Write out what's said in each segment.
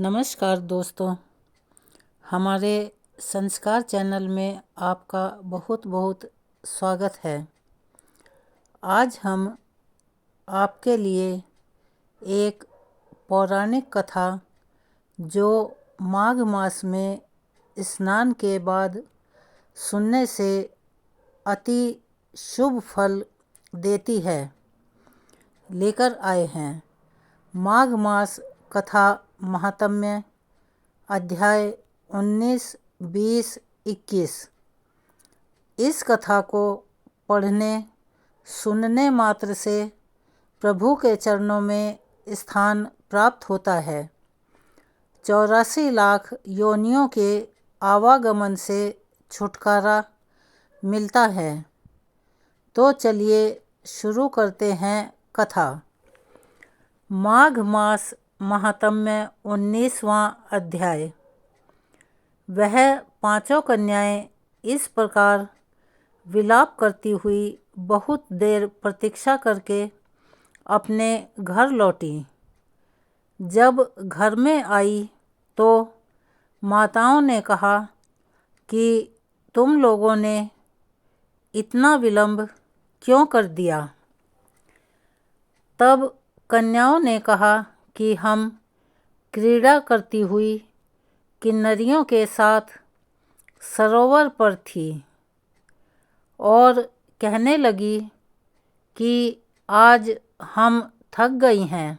नमस्कार दोस्तों, हमारे संस्कार चैनल में आपका बहुत बहुत स्वागत है। आज हम आपके लिए एक पौराणिक कथा जो माघ मास में स्नान के बाद सुनने से अति शुभ फल देती है लेकर आए हैं। माघ मास कथा महात्म्य अध्याय 19, 20, 21। इस कथा को पढ़ने सुनने मात्र से प्रभु के चरणों में स्थान प्राप्त होता है। 84 लाख योनियों के आवागमन से छुटकारा मिलता है। तो चलिए शुरू करते हैं कथा। माघ मास महात्म्य 19वां अध्याय। वह पांचों कन्याएं इस प्रकार विलाप करती हुई बहुत देर प्रतीक्षा करके अपने घर लौटी। जब घर में आई तो माताओं ने कहा कि तुम लोगों ने इतना विलंब क्यों कर दिया। तब कन्याओं ने कहा कि हम क्रीड़ा करती हुई किन्नरियों के साथ सरोवर पर थी और कहने लगी कि आज हम थक गई हैं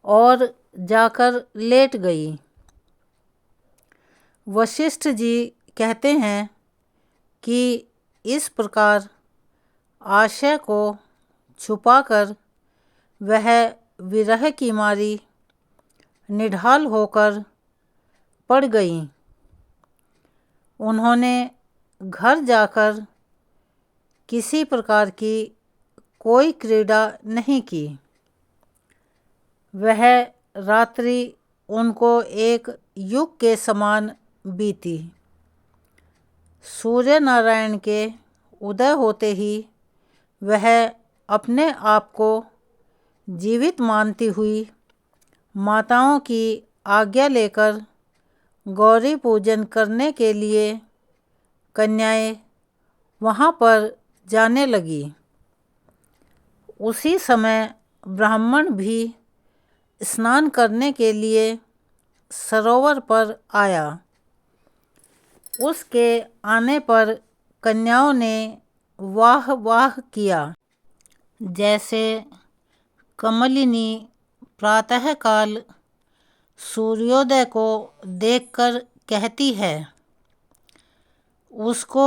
और जाकर लेट गई। वशिष्ठ जी कहते हैं कि इस प्रकार आशय को छुपाकर वह विरह की मारी निढाल होकर पड़ गईं। उन्होंने घर जाकर किसी प्रकार की कोई क्रीड़ा नहीं की। वह रात्रि उनको एक युग के समान बीती। सूर्य नारायण के उदय होते ही वह अपने आप को जीवित मानती हुई माताओं की आज्ञा लेकर गौरी पूजन करने के लिए कन्याएं वहाँ पर जाने लगी। उसी समय ब्राह्मण भी स्नान करने के लिए सरोवर पर आया। उसके आने पर कन्याओं ने वाह वाह किया। जैसे कमलिनी प्रातःकाल सूर्योदय को देखकर कहती है, उसको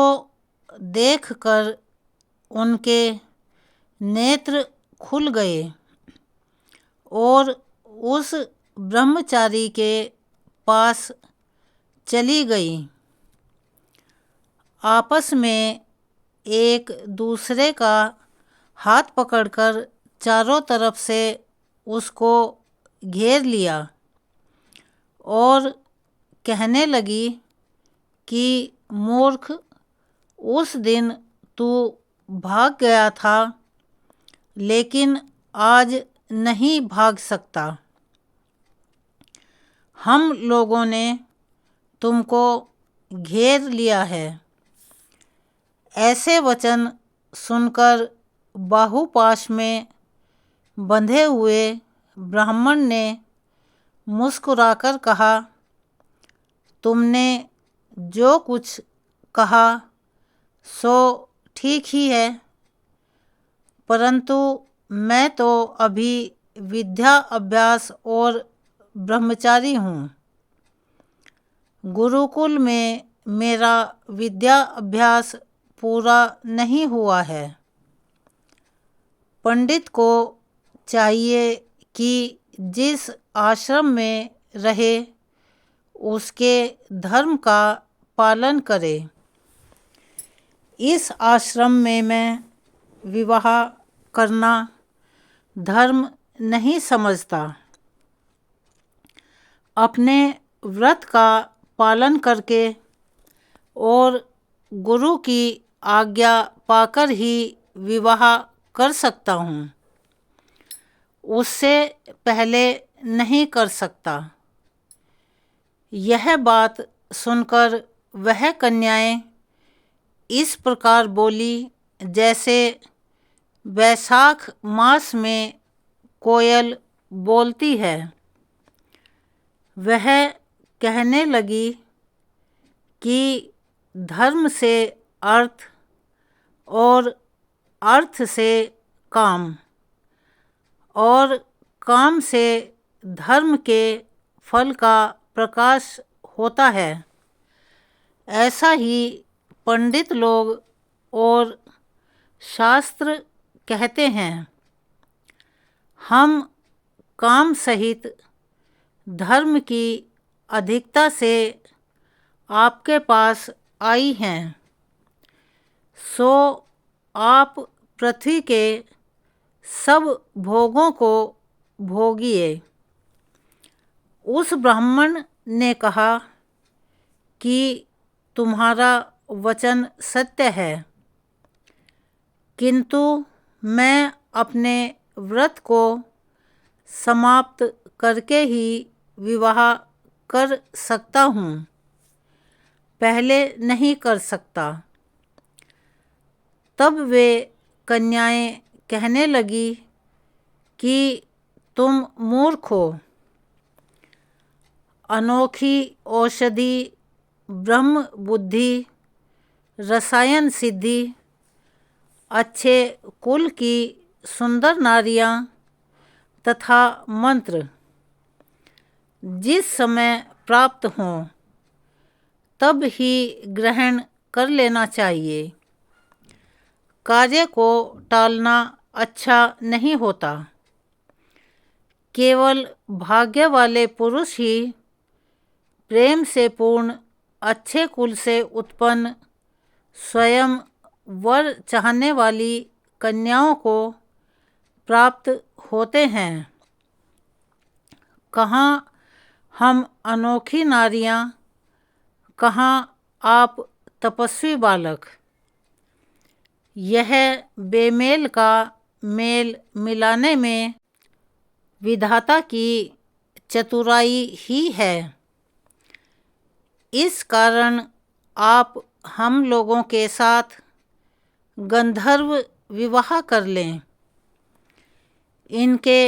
देखकर उनके नेत्र खुल गए और उस ब्रह्मचारी के पास चली गई। आपस में एक दूसरे का हाथ पकड़कर चारों तरफ से उसको घेर लिया और कहने लगी कि मूर्ख, उस दिन तू भाग गया था लेकिन आज नहीं भाग सकता। हम लोगों ने तुमको घेर लिया है। ऐसे वचन सुनकर बाहुपाश में बंधे हुए ब्राह्मण ने मुस्कुराकर कहा, तुमने जो कुछ कहा सो ठीक ही है, परंतु मैं तो अभी विद्या अभ्यास और ब्रह्मचारी हूँ। गुरुकुल में मेरा विद्या अभ्यास पूरा नहीं हुआ है। पंडित को चाहिए कि जिस आश्रम में रहे उसके धर्म का पालन करे। इस आश्रम में मैं विवाह करना धर्म नहीं समझता। अपने व्रत का पालन करके और गुरु की आज्ञा पाकर ही विवाह कर सकता हूँ, उससे पहले नहीं कर सकता। यह बात सुनकर वह कन्याएं इस प्रकार बोली जैसे वैशाख मास में कोयल बोलती है। वह कहने लगी कि धर्म से अर्थ और अर्थ से काम और काम से धर्म के फल का प्रकाश होता है। ऐसा ही पंडित लोग और शास्त्र कहते हैं। हम काम सहित धर्म की अधिकता से आपके पास आई हैं, सो आप पृथ्वी के सब भोगों को भोगिए। उस ब्राह्मण ने कहा कि तुम्हारा वचन सत्य है, किंतु मैं अपने व्रत को समाप्त करके ही विवाह कर सकता हूँ, पहले नहीं कर सकता। तब वे कन्याएं कहने लगी कि तुम मूर्ख हो। अनोखी औषधि, ब्रह्म बुद्धि, रसायन सिद्धि, अच्छे कुल की सुंदर नारियां तथा मंत्र जिस समय प्राप्त हों तब ही ग्रहण कर लेना चाहिए। कार्य को टालना अच्छा नहीं होता। केवल भाग्य वाले पुरुष ही प्रेम से पूर्ण अच्छे कुल से उत्पन्न स्वयं वर चाहने वाली कन्याओं को प्राप्त होते हैं। कहाँ हम अनोखी नारियां, कहाँ आप तपस्वी बालक। यह बेमेल का मेल मिलाने में विधाता की चतुराई ही है। इस कारण आप हम लोगों के साथ गंधर्व विवाह कर लें। इनके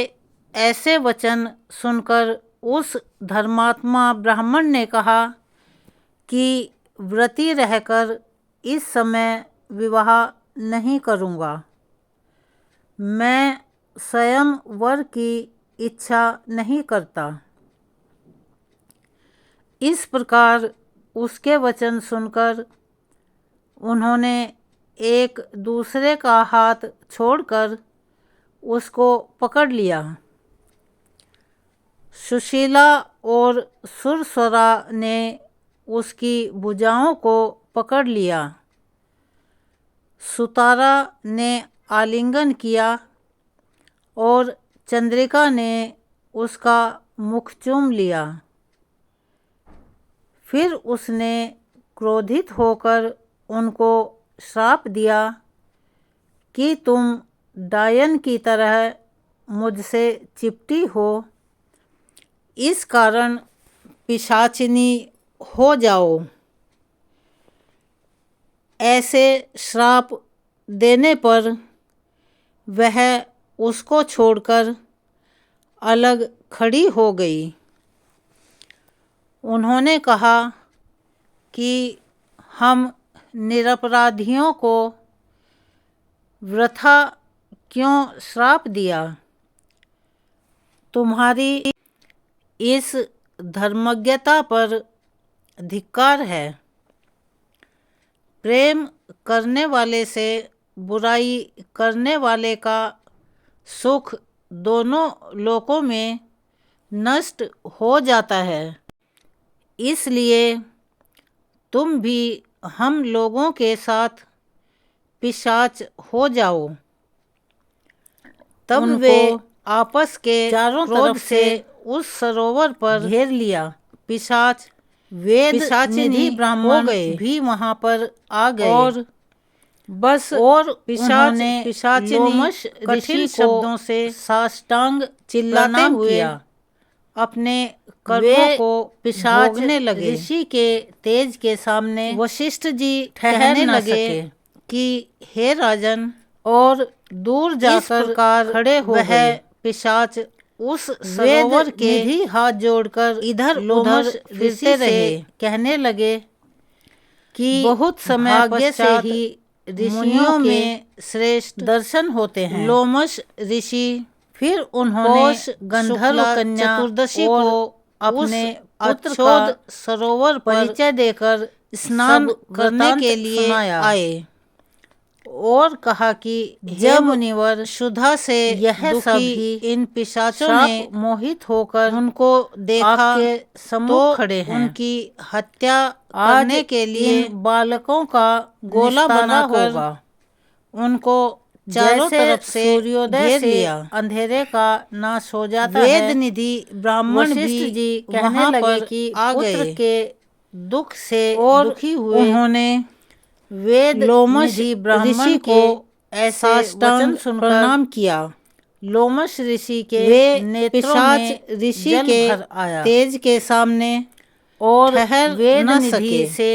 ऐसे वचन सुनकर उस धर्मात्मा ब्राह्मण ने कहा कि व्रती रहकर इस समय विवाह नहीं करूँगा। मैं स्वयं वर की इच्छा नहीं करता। इस प्रकार उसके वचन सुनकर उन्होंने एक दूसरे का हाथ छोड़कर उसको पकड़ लिया। सुशीला और सुरस्वरा ने उसकी भुजाओं को पकड़ लिया। सुतारा ने आलिंगन किया और चंद्रिका ने उसका मुख चूम लिया। फिर उसने क्रोधित होकर उनको श्राप दिया कि तुम डायन की तरह मुझसे चिपटी हो, इस कारण पिशाचिनी हो जाओ। ऐसे श्राप देने पर वह उसको छोड़कर अलग खड़ी हो गई। उन्होंने कहा कि हम निरपराधियों को वृथा क्यों श्राप दिया। तुम्हारी इस धर्मज्ञता पर धिक्कार है। प्रेम करने वाले से बुराई करने वाले का सुख दोनों लोकों में नष्ट हो जाता है। इसलिए तुम भी हम लोगों के साथ पिशाच हो जाओ। तब वे आपस के चारों तरफ से उस सरोवर पर घेर लिया। पिशाच पिशाचिनी ब्राह्मण भी वहां पर आ गए और बस और पिशाचिनी कठिन शब्दों से साष्टांग चिल्लाते हुए अपने कर्मों को पिशाच भोगने लगे। ऋषि के तेज के सामने वशिष्ठ जी ठहरने कहने लगे सके कि हे राजन, और दूर इस जाकर प्रकार खड़े हो वह गए। पिशाच उस सरोवर के निधि हाथ जोड़कर इधर लोमश उधर ऋषि फिरते से रहे, कहने लगे कि बहुत समय भाग्य से पश्चात ही ऋषियों मुनियों के में श्रेष्ठ दर्शन होते हैं। लोमश ऋषि फिर उन्होंने पौष गंधर्व शुक्ला कन्या चतुर्दशी और को अपने पुत्र अच्छोद का सरोवर पर परिचय देकर स्नान सब करने वृत्तांत के लिए सुनाया आए और कहा कि हे जब मुनिवर, क्षुधा से यह दुखी सभी इन पिशाचों श्राप ने मोहित होकर उनको देखा आपके सम्मुख तो खड़े हैं। उनकी हत्या आज करने के लिए इन बालकों का गोला निस्तारा बनाकर होगा। उनको चारों जैसे तरफ से सूर्योदय घेर से लिया। अंधेरे का नाश हो जाता वेद है, निधि ब्राह्मण भी वशिष्ठ जी कहने वहां लगे पर कि आ पुत्र गए के दुख से और दुखी हुए उन्होंने वेद लोमश निधि ब्राह्मण ऋषि के को ऐसे साष्टांग वचन सुनकर प्रणाम किया। लोमश ऋषि के वे नेत्रों पिशाच में ऋषि जल के भर आया तेज के सामने और ठहर वेद न निधि सके से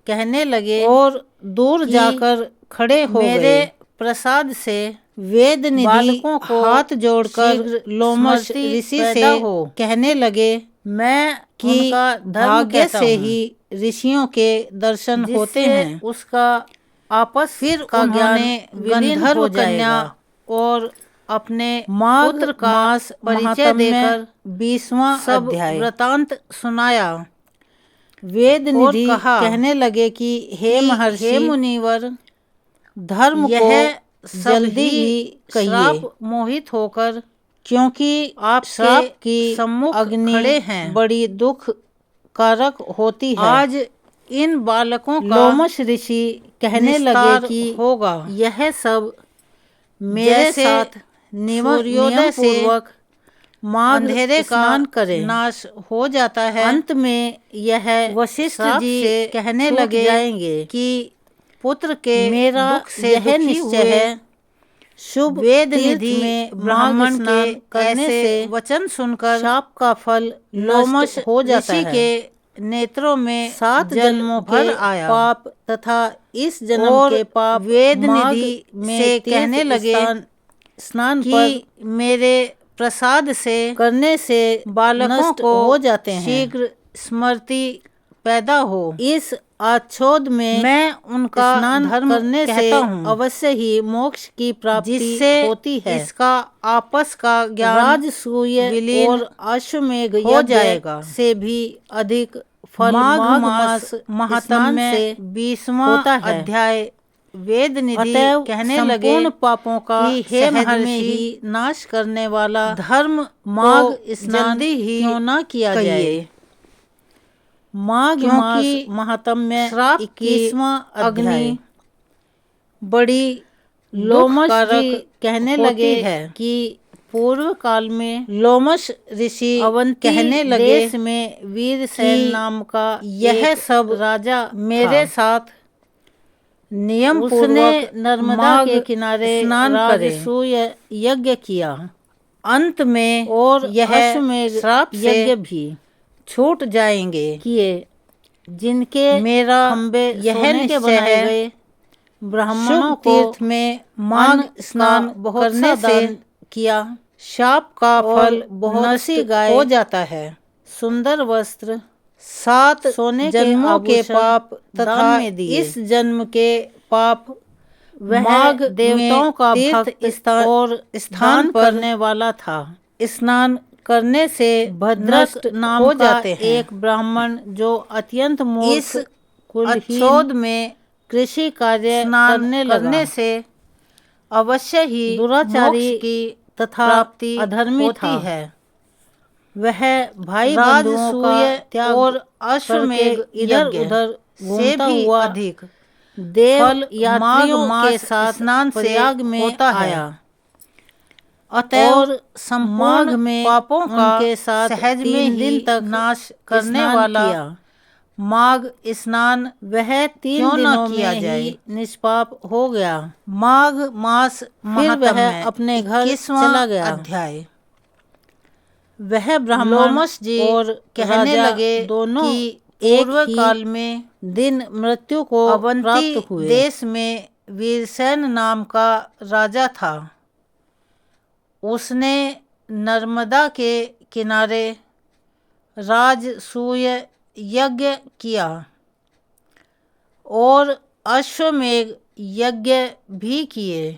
कहने लगे और दूर कि जाकर खड़े हो मेरे गए। प्रसाद से वेद निधि बालकों को हाथ जोड़कर शीघ्र लोमश स्मृति ऋषि से पैदा हो। कहने लगे मैं कि उनका धर्म भाग्य कहता से हूँ, ही ऋषियों के दर्शन होते जिससे हैं। उसका आपस फिर का ज्ञान उन्होंने विलीन गंधर्व हो कन्या जाएगा और अपने माघ पुत्र का मास परिचय महात्म्य देकर 20वां सब अध्याय वृतांत सुनाया। वेद और निधि कहा कहने लगे कि हे महर्षि, हे मुनिवर, धर्म यह को सब जल्दी ही कहिए, श्राप मोहित होकर क्योंकि श्राप आपके की सम्मुख अग्नि खड़े हैं। बड़ी दुख कारक होती है। आज इन बालकों का लोमश ऋषि कहने लगे निस्तार कि होगा। यह सब मेरे जैसे साथ सूर्योदय से पूर्वक माघ अंधेरे का स्नान करें। नाश हो जाता है। अंत में यह वशिष्ठ श्राप जी से कहने छूट लगे जाएंगे कि पुत्र के मेरा दुख से यह दुखी निश्चय हुए है। शुभ वेद तीर्थ निधि में ब्राह्मण माघ के स्नान करने ऐसे से वचन सुनकर शाप का फल लोमश नष्ट हो जाता ऋषि है। के नेत्रों में 7 जल जन्मों भर के आया पाप तथा इस जन्म और के पाप वेद माघ निधि में से तीर्थ कहने लगे स्नान कि पर मेरे प्रसाद से करने से बालकों नष्ट को हो जाते हैं। शीघ्र स्मृति पैदा हो। इस आच्छोद में मैं उनका स्नान धर्म करने से कहता हूँ, अवश्य ही मोक्ष की प्राप्ति जिससे होती है। इसका आपस का ज्ञान राजसूय विलीन और अश्वमेघ हो यज्ञ जाएगा। से भी अधिक फल माघ मास महात्म्य स्नान से 20वां होता है। अध्याय। वेद निधि अतएव कहने लगे संपूर्ण पापों का कि हे सहज में महर्षि, ही नाश करने वाला धर्म माघ को स्नान जल्दी ही क्यों न किया कहिए। जाए। माघ मास क्योंकि महात्म्य श्राप की 21वां अग्नि अध्याय। बड़ी लोमश जी दुखकारक कहने होती लगे है कि पूर्व काल में लोमश ऋषि अवंती कहने लगे देश में वीरसेन कि नाम का यह एक सब राजा मेरे था। साथ नियम उसने पूर्वक नर्मदा माघ के किनारे स्नान करे, राजसूय यज्ञ किया अंत में और यह अश्वमेघ श्राप से यज्ञ भी छूट जाएंगे। किए, जिनके मेरा खंबे यह सोने के निश्चय बनाए है, गए। ब्राह्मणों शुभ को तीर्थ में माघ स्नान बहुत करने सा से दान किया। शाप का और फल बहुत नष्ट सी गाय, हो जाता है। सुंदर वस्त्र, 7 सोने के जन्मों के आभूषण पाप तथा दान में दिए। इस जन्म के पाप वह माघ देवताओं का तीर्थ भक्त और स्थान पर करने वाला था। स्नान करने से भद्रक नष्ट नाम हो का जाते हैं। एक ब्राह्मण जो अत्यंत मूर्ख इस कुलहीन अच्छोद में कृषि कार्य स्नान करने से अवश्य ही दुराचारी मोक्ष की तथा प्राप्ति अधर्मी होती था। है। वह भाई बंधुओं का राजसूय त्याग और अश्वमेघ करके इधर यज्ञ उधर से घूमता भी हुआ अधिक देव फल यात्रियों माघ के मास साथ स्नान से प्रयाग में होता है। आया। अतएव और संपूर्ण माघ में पापों का उनके साथ सहज में 3 ही दिन तक नाश करने स्नान वाला किया। माघ स्नान वह 3 क्यों न दिनों किया में जाए। ही निष्पाप हो गया। माघ मास फिर वह महात्म्य अपने घर 21वां चला गया। अध्याय। वह ब्राह्मण लोमश जी और कहने राजा लगे दोनों कि एक पूर्व ही काल में दिन मृत्यु को अवंती प्राप्त हुए। देश में वीरसेन नाम का राजा था। उसने नर्मदा के किनारे राजसूय यज्ञ किया और अश्वमेध यज्ञ भी किए,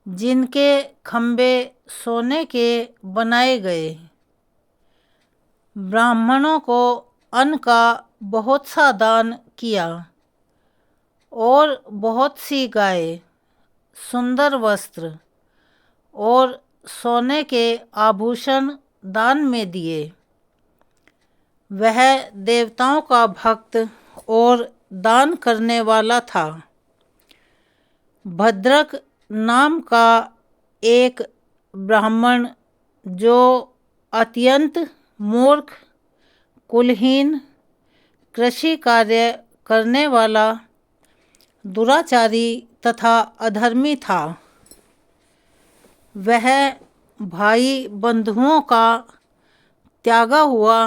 जिनके खंभे सोने के बनाए गए। ब्राह्मणों को अन्न का बहुत सा दान किया और बहुत सी गाय, सुंदर वस्त्र और सोने के आभूषण दान में दिए। वह देवताओं का भक्त और दान करने वाला था। भद्रक नाम का एक ब्राह्मण, जो अत्यंत मूर्ख, कुलहीन, कृषि कार्य करने वाला, दुराचारी तथा अधर्मी था, वह भाई बंधुओं का त्यागा हुआ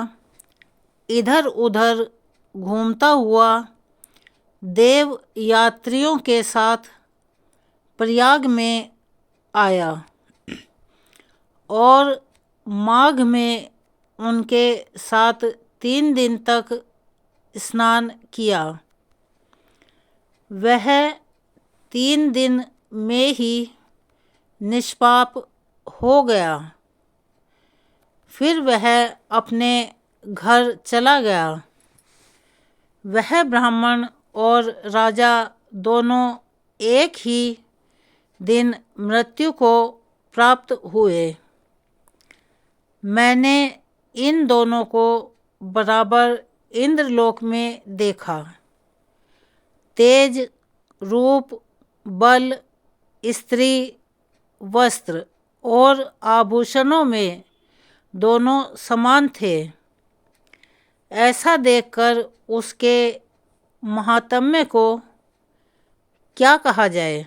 इधर उधर घूमता हुआ देव यात्रियों के साथ प्रयाग में आया और माघ में उनके साथ 3 दिन तक स्नान किया। वह 3 दिन में ही निष्पाप हो गया। फिर वह अपने घर चला गया। वह ब्राह्मण और राजा दोनों एक ही दिन मृत्यु को प्राप्त हुए। मैंने इन दोनों को बराबर इंद्रलोक में देखा। तेज, रूप, बल, स्त्री, वस्त्र और आभूषणों में दोनों समान थे। ऐसा देखकर उसके महात्म्य को क्या कहा जाए।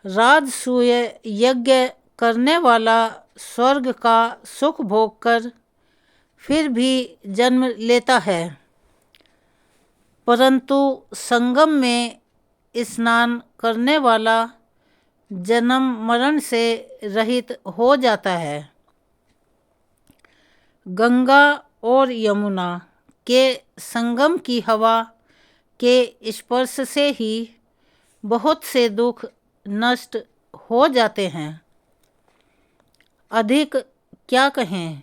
राजसूय यज्ञ करने वाला स्वर्ग का सुख भोग कर फिर भी जन्म लेता है, परंतु संगम में स्नान करने वाला जन्म मरण से रहित हो जाता है। गंगा और यमुना के संगम की हवा के स्पर्श से ही बहुत से दुख नष्ट हो जाते हैं। अधिक क्या कहें।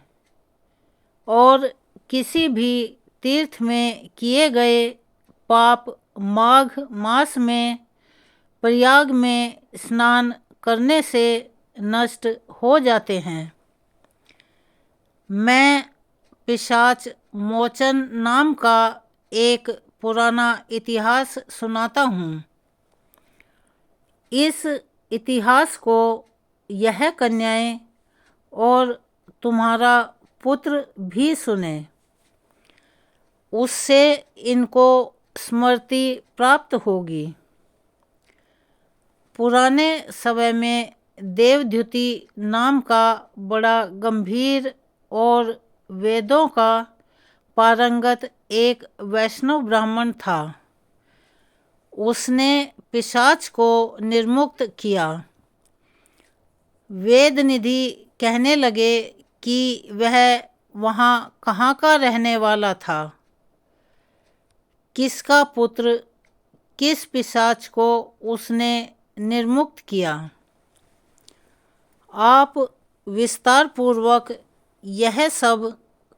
और किसी भी तीर्थ में किए गए पाप माघ मास में प्रयाग में स्नान करने से नष्ट हो जाते हैं। मैं पिशाच मोचन नाम का एक पुराना इतिहास सुनाता हूँ। इस इतिहास को यह कन्याएं और तुम्हारा पुत्र भी सुने, उससे इनको स्मृति प्राप्त होगी। पुराने समय में देवद्युति नाम का बड़ा गंभीर और वेदों का पारंगत एक वैष्णव ब्राह्मण था। उसने पिशाच को निर्मुक्त किया। वेदनिधि कहने लगे कि वह वहाँ कहाँ का रहने वाला था, किसका पुत्र, किस पिशाच को उसने निर्मुक्त किया। आप विस्तार पूर्वक यह सब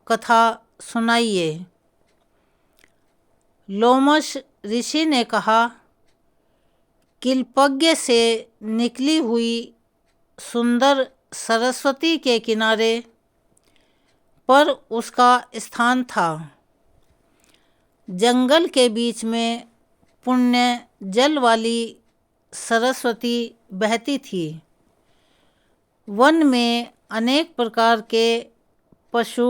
कथा सुनाइए। लोमश ऋषि ने कहा, किल्पज्ञ से निकली हुई सुंदर सरस्वती के किनारे पर उसका स्थान था। जंगल के बीच में पुण्य जल वाली सरस्वती बहती थी। वन में अनेक प्रकार के पशु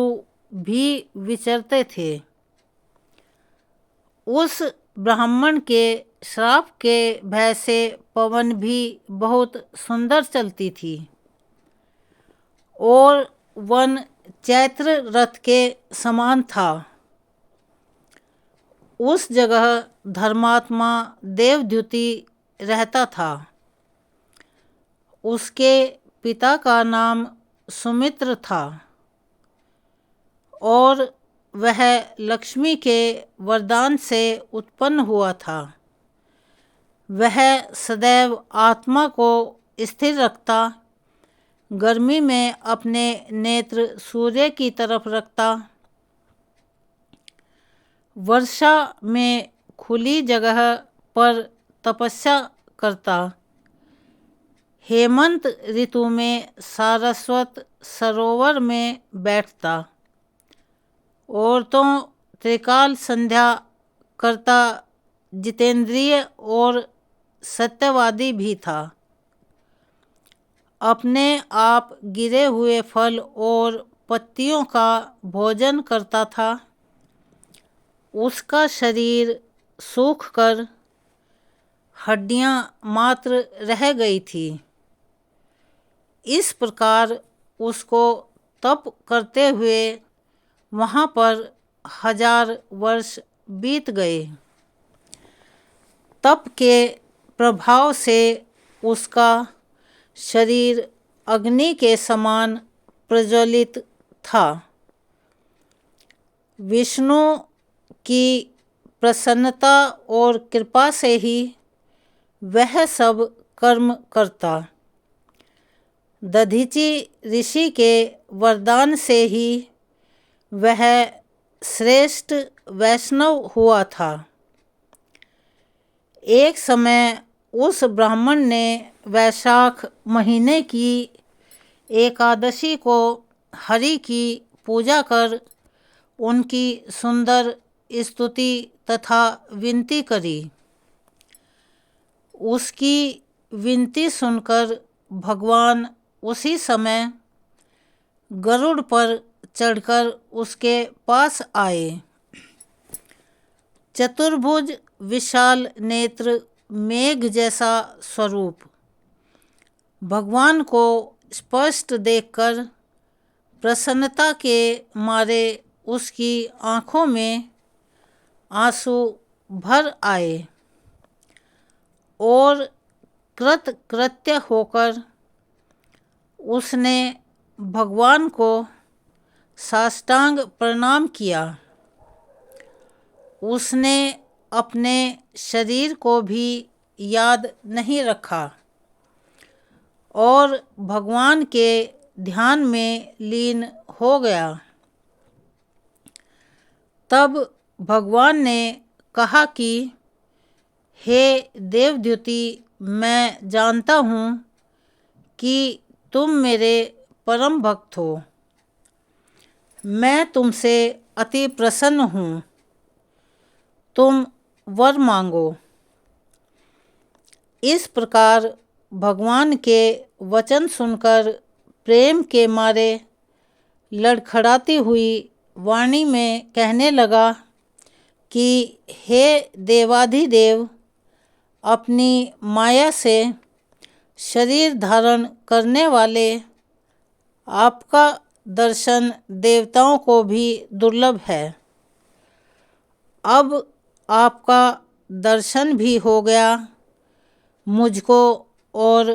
भी विचरते थे। उस ब्राह्मण के श्राप के भय से पवन भी बहुत सुंदर चलती थी। और वन चैत्र रथ के समान था। उस जगह धर्मात्मा देवद्युति रहता था। उसके पिता का नाम सुमित्र था और वह लक्ष्मी के वरदान से उत्पन्न हुआ था। वह सदैव आत्मा को स्थिर रखता, गर्मी में अपने नेत्र सूर्य की तरफ रखता, वर्षा में खुली जगह पर तपस्या करता, हेमंत ऋतु में सारस्वत सरोवर में बैठता, औरतों त्रिकाल संध्या करता, जितेंद्रिय और सत्यवादी भी था। अपने आप गिरे हुए फल और पत्तियों का भोजन करता था। उसका शरीर सूख कर हड्डियां मात्र रह गई थी। इस प्रकार उसको तप करते हुए वहाँ पर 1000 वर्ष बीत गए। तप के प्रभाव से उसका शरीर अग्नि के समान प्रज्वलित था। विष्णु की प्रसन्नता और कृपा से ही वह सब कर्म करता। दधीचि ऋषि के वरदान से ही वह श्रेष्ठ वैष्णव हुआ था। एक समय उस ब्राह्मण ने वैशाख महीने की एकादशी को हरि की पूजा कर उनकी सुंदर स्तुति तथा विनती करी। उसकी विनती सुनकर भगवान उसी समय गरुड़ पर चढ़कर उसके पास आए। चतुर्भुज, विशाल नेत्र, मेघ जैसा स्वरूप। भगवान को स्पष्ट देखकर प्रसन्नता के मारे उसकी आँखों में आंसू भर आए और कृतकृत्य होकर उसने भगवान को साष्टांग प्रणाम किया। उसने अपने शरीर को भी याद नहीं रखा और भगवान के ध्यान में लीन हो गया। तब भगवान ने कहा कि हे देवद्युति, मैं जानता हूँ कि तुम मेरे परम भक्त हो। मैं तुमसे अति प्रसन्न हूँ। तुम वर मांगो। इस प्रकार भगवान के वचन सुनकर प्रेम के मारे लड़खड़ाती हुई वाणी में कहने लगा कि हे देवाधिदेव, अपनी माया से शरीर धारण करने वाले, आपका दर्शन देवताओं को भी दुर्लभ है। अब आपका दर्शन भी हो गया, मुझको और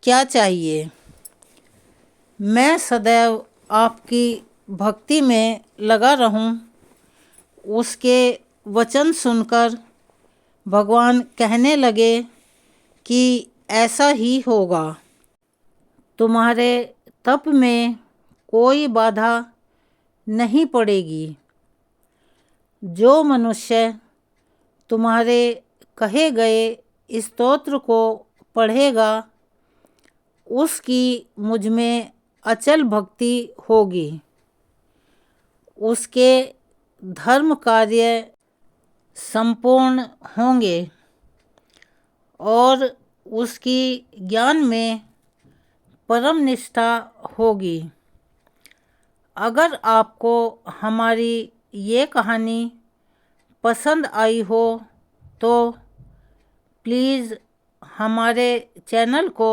क्या चाहिए। मैं सदैव आपकी भक्ति में लगा रहूं। उसके वचन सुनकर भगवान कहने लगे कि ऐसा ही होगा। तुम्हारे तप में कोई बाधा नहीं पड़ेगी। जो मनुष्य तुम्हारे कहे गए स्तोत्र को पढ़ेगा, उसकी मुझ में अचल भक्ति होगी। उसके धर्म कार्य संपूर्ण होंगे और उसकी ज्ञान में परम निष्ठा होगी। अगर आपको हमारी ये कहानी पसंद आई हो तो प्लीज़ हमारे चैनल को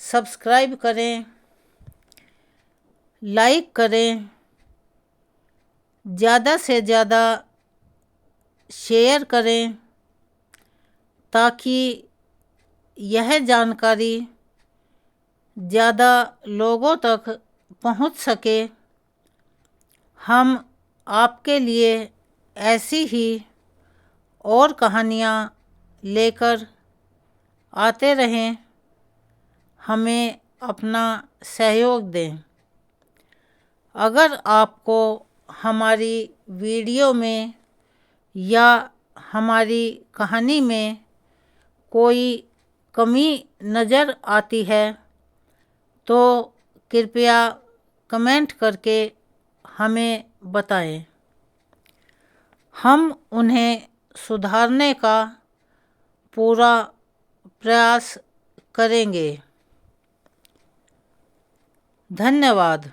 सब्सक्राइब करें, लाइक करें, ज़्यादा से ज़्यादा शेयर करें ताकि यह जानकारी ज़्यादा लोगों तक पहुंच सके। हम आपके लिए ऐसी ही और कहानियाँ लेकर आते रहें। हमें अपना सहयोग दें। अगर आपको हमारी वीडियो में या हमारी कहानी में कोई कमी नज़र आती है तो कृपया कमेंट करके हमें बताएं। हम उन्हें सुधारने का पूरा प्रयास करेंगे। धन्यवाद।